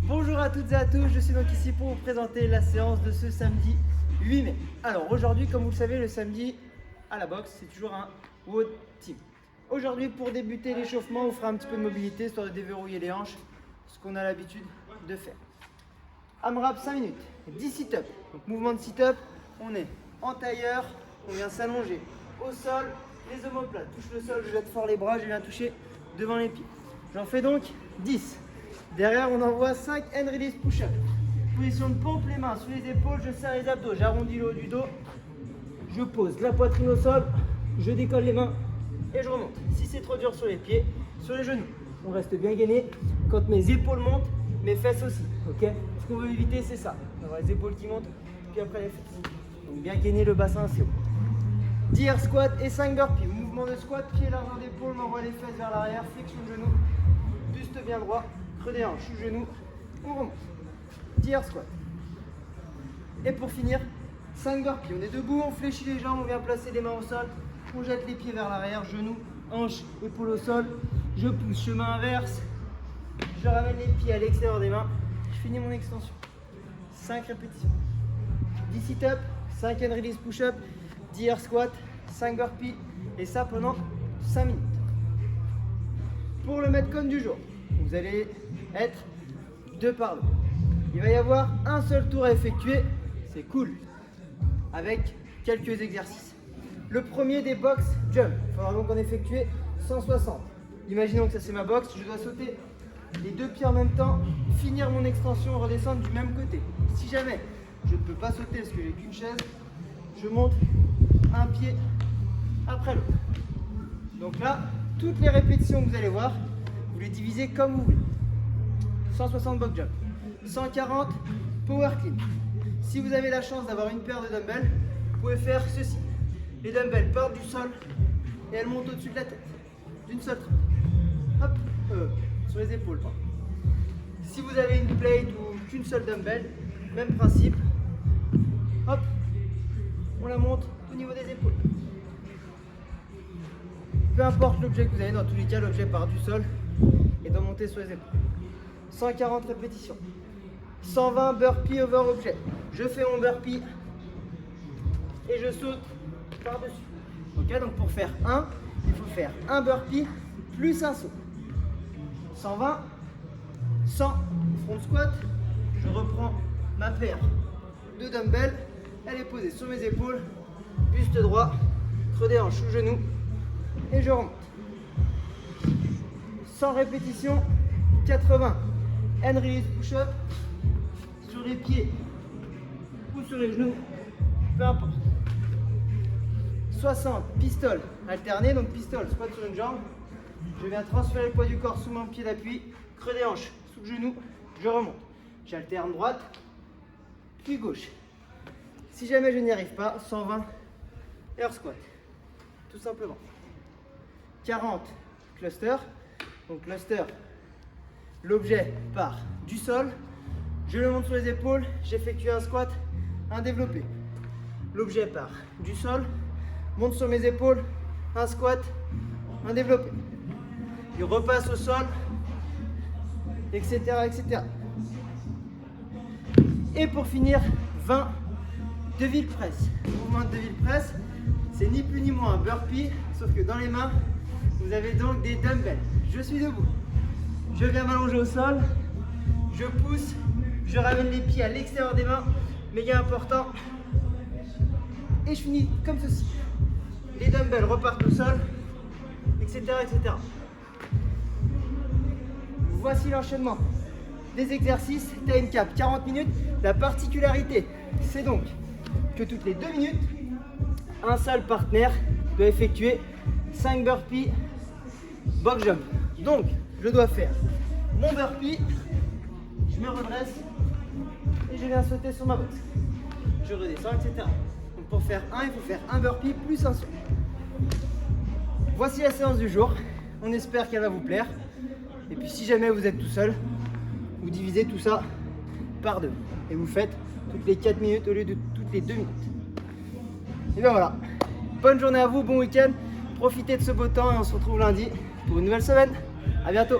Bonjour à toutes et à tous, je suis donc ici pour vous présenter la séance de ce samedi 8 mai. Alors aujourd'hui, comme vous le savez, le samedi à la boxe, c'est toujours un WOD Team. Aujourd'hui, pour débuter l'échauffement, on fera un petit peu de mobilité, histoire de déverrouiller les hanches, ce qu'on a l'habitude de faire. AMRAP 5 minutes, 10 sit-up. Donc mouvement de sit-up, on est en tailleur, on vient s'allonger au sol, les omoplates, touche le sol, je jette fort les bras, je viens toucher devant les pieds. J'en fais donc 10. Derrière, on envoie 5 hand release push-up. Position de pompe, les mains sous les épaules, je serre les abdos, j'arrondis le haut du dos, je pose la poitrine au sol, je décolle les mains et je remonte. Si c'est trop dur sur les pieds, sur les genoux, on reste bien gainé. Quand mes épaules montent, mes fesses aussi. Ok, ce qu'on veut éviter, c'est ça. D'avoir les épaules qui montent, puis après les fesses. Donc bien gainer le bassin assez haut. 10 air squat et 5 burpees. Mouvement de squat, pied largeur d'épaule, on envoie les fesses vers l'arrière, flexion de genou, buste bien droit, creux des hanches, sous genou, on remonte. 10 air squat. Et pour finir, 5 burpees. On est debout, on fléchit les jambes, on vient placer les mains au sol, on jette les pieds vers l'arrière, genoux, hanches, épaules au sol, je pousse, chemin inverse, je ramène les pieds à l'extérieur des mains, je finis mon extension. 5 répétitions. 10 sit-up, 5 hand release push-up, 10 air squat, 5 burpees, et ça pendant 5 minutes. Pour le metcon du jour, vous allez être 2 par 2. Il va y avoir un seul tour à effectuer, c'est cool, avec quelques exercices. Le premier des box jump, il faudra donc en effectuer 160. Imaginons que ça c'est ma box, je dois sauter les 2 pieds en même temps, finir mon extension et redescendre du même côté. Si jamais je ne peux pas sauter parce que j'ai qu'une chaise, je monte un pied après l'autre. Donc là, toutes les répétitions que vous allez voir, vous les divisez comme vous voulez. 160 box jump, 140 power clean. Si vous avez la chance d'avoir une paire de dumbbells, vous pouvez faire ceci. Les dumbbells partent du sol et elles montent au-dessus de la tête, d'une seule traite. Hop, sur les épaules. Pardon. Si vous avez une plate ou qu'une seule dumbbell, même principe. Hop, on la monte au niveau des épaules. Peu importe l'objet que vous avez, dans tous les cas, l'objet part du sol et doit monter sur les épaules. 140 répétitions. 120 burpees over objet. Je fais mon burpee et je saute par-dessus. Ok, donc pour faire un, il faut faire un burpee plus un saut. 120, 100, front squat. Je reprends ma paire de dumbbells. Elle est posée sur mes épaules, buste droit, creux des hanches sous genou et je remonte. 100 répétitions, 80 hand release push-up sur les pieds ou sur les genoux, peu importe. 60 pistoles alternés, donc pistole squat sur une jambe. Je viens transférer le poids du corps sous mon pied d'appui, creux des hanches sous le genou, je remonte. J'alterne droite, puis gauche. Si jamais je n'y arrive pas, 120 air squat, tout simplement. 40 clusters, donc cluster, l'objet part du sol, je le monte sur les épaules, j'effectue un squat, un développé. L'objet part du sol, monte sur mes épaules, un squat, un développé. Il repasse au sol, etc., etc. Et pour finir, 20 devil press. Le mouvement de devil press, c'est ni plus ni moins un burpee, sauf que dans les mains, vous avez donc des dumbbells. Je suis debout. Je viens m'allonger au sol, je pousse, je ramène les pieds à l'extérieur des mains, méga important. Et je finis comme ceci. Les dumbbells repartent au sol, etc., etc. Voici l'enchaînement des exercices. Time cap 40 minutes. La particularité, c'est donc que toutes les 2 minutes, un seul partenaire doit effectuer 5 burpees box jump. Donc, je dois faire mon burpee, je me redresse et je viens sauter sur ma box. Je redescends, etc. Donc, pour faire un, il faut faire un burpee plus un saut. Voici la séance du jour. On espère qu'elle va vous plaire. Et puis, si jamais vous êtes tout seul, vous divisez tout ça par 2. Et vous faites toutes les 4 minutes au lieu de toutes les 2 minutes. Et bien voilà. Bonne journée à vous, bon week-end. Profitez de ce beau temps et on se retrouve lundi pour une nouvelle semaine. À bientôt.